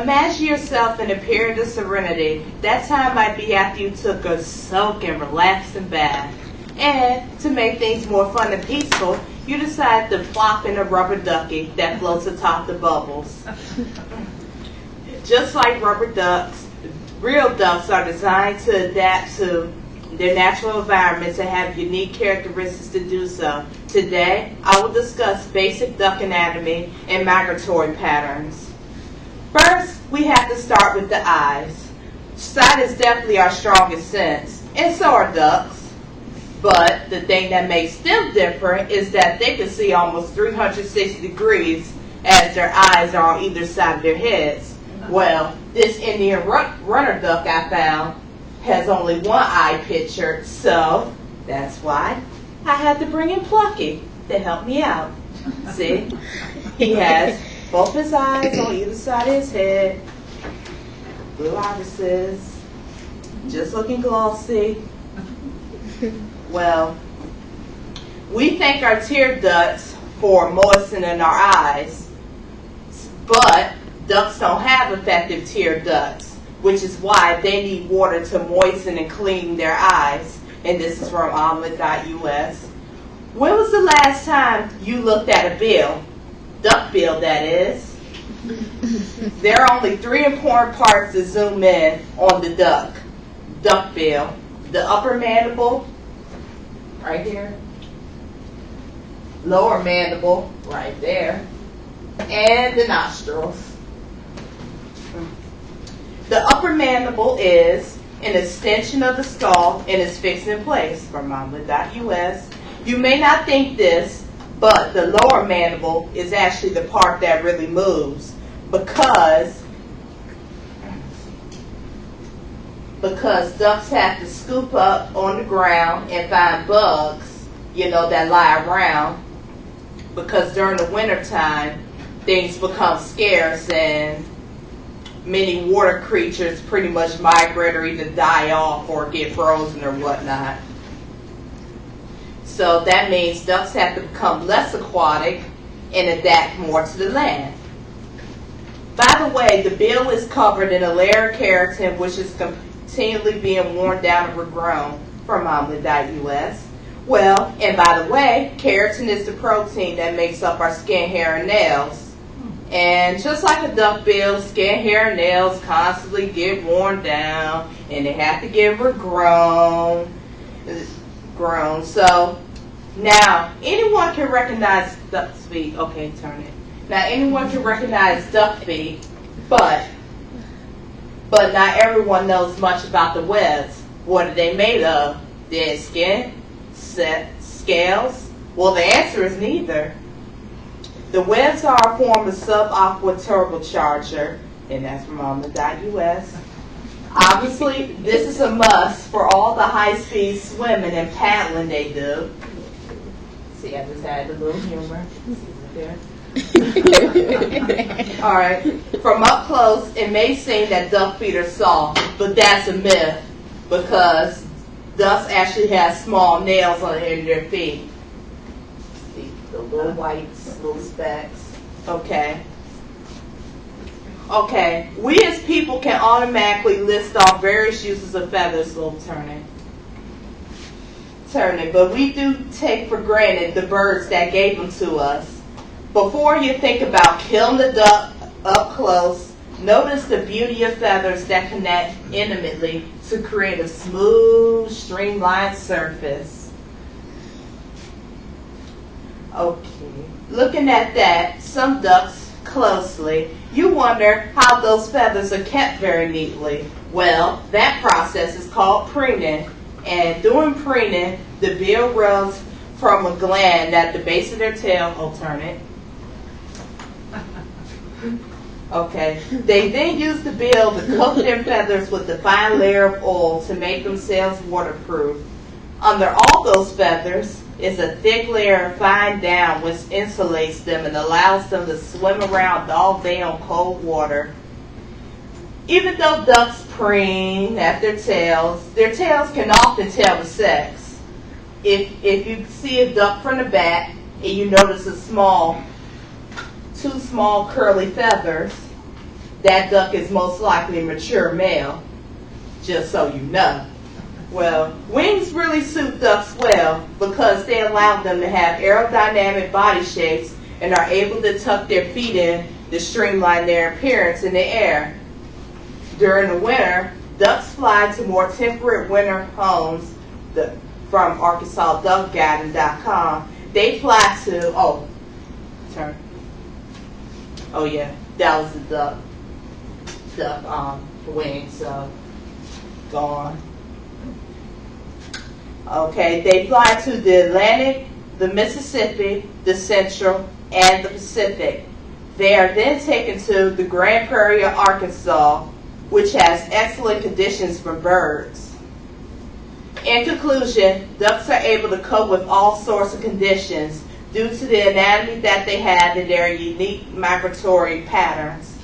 Imagine yourself in a period of serenity. That time might be after you took a soak and relaxing bath. And to make things more fun and peaceful, you decide to plop in a rubber ducky that floats atop the bubbles. Just like rubber ducks, real ducks are designed to adapt to their natural environments and have unique characteristics to do so. Today, I will discuss basic duck anatomy and migratory patterns. First, we have to start with the eyes. Sight is definitely our strongest sense, and so are ducks. But the thing that makes them different is that they can see almost 360 degrees as their eyes are on either side of their heads. Well, this Indian runner duck I found has only one eye pictured, so that's why I had to bring in Plucky to help me out. See, he has both his eyes on either side of his head, blue irises, just looking glossy. Well, we thank our tear ducts for moistening our eyes, but ducks don't have effective tear ducts, which is why they need water to moisten and clean their eyes. And this is from omelet.us. When was the last time you looked at a bill? Duck bill, that is. There are only three important parts to zoom in on the duck bill. The upper mandible, right here. Lower mandible, right there. And the nostrils. The upper mandible is an extension of the skull and is fixed in place from omelet.us. You may not think this, but the lower mandible is actually the part that really moves because ducks have to scoop up on the ground and find bugs, that lie around, because during the winter time things become scarce and many water creatures pretty much migrate or either die off or get frozen or whatnot. So that means ducks have to become less aquatic and adapt more to the land. By the way, the bill is covered in a layer of keratin, which is continually being worn down and regrown from omelet.us. Well, and by the way, keratin is the protein that makes up our skin, hair, and nails. And just like a duck bill, skin, hair, and nails constantly get worn down and they have to get regrown. So now anyone can recognize duck's feet. Okay, turn it. Now anyone can recognize duck feet, but not everyone knows much about the webs. What are they made of? Dead skin? Scales? Well, the answer is neither. The webs are a form of subaqueous turbocharger, and that's from omelet.us. Obviously, this is a must for all the high-speed swimming and paddling they do. See, I just had a little humor. There. All right. From up close, it may seem that duck feet are soft, but that's a myth because ducks actually have small nails on the end of their feet. See, the little whites, little specks. Okay. We as people can automatically list off various uses of feathers, little turning, but we do take for granted the birds that gave them to us. Before you think about killing the duck up close, notice the beauty of feathers that connect intimately to create a smooth, streamlined surface. Okay, looking at that, some ducks closely, you wonder how those feathers are kept very neatly. Well, that process is called preening, and during preening, the bill rubs from a gland at the base of their tail. Alternate. Okay. They then use the bill to coat their feathers with a fine layer of oil to make themselves waterproof. Under all those feathers is a thick layer of fine down which insulates them and allows them to swim around all day on cold water. Even though ducks preen at their tails can often tell the sex. If you see a duck from the back and you notice two small curly feathers, that duck is most likely a mature male, just so you know. Well, wings really suit ducks well because they allow them to have aerodynamic body shapes and are able to tuck their feet in to streamline their appearance in the air. During the winter, ducks fly to more temperate winter homes. From ArkansasDuckGuiding.com, they fly to, that was the duck wing, so go on. Okay, they fly to the Atlantic, the Mississippi, the Central, and the Pacific. They are then taken to the Grand Prairie of Arkansas, which has excellent conditions for birds. In conclusion, ducks are able to cope with all sorts of conditions due to the anatomy that they have and their unique migratory patterns.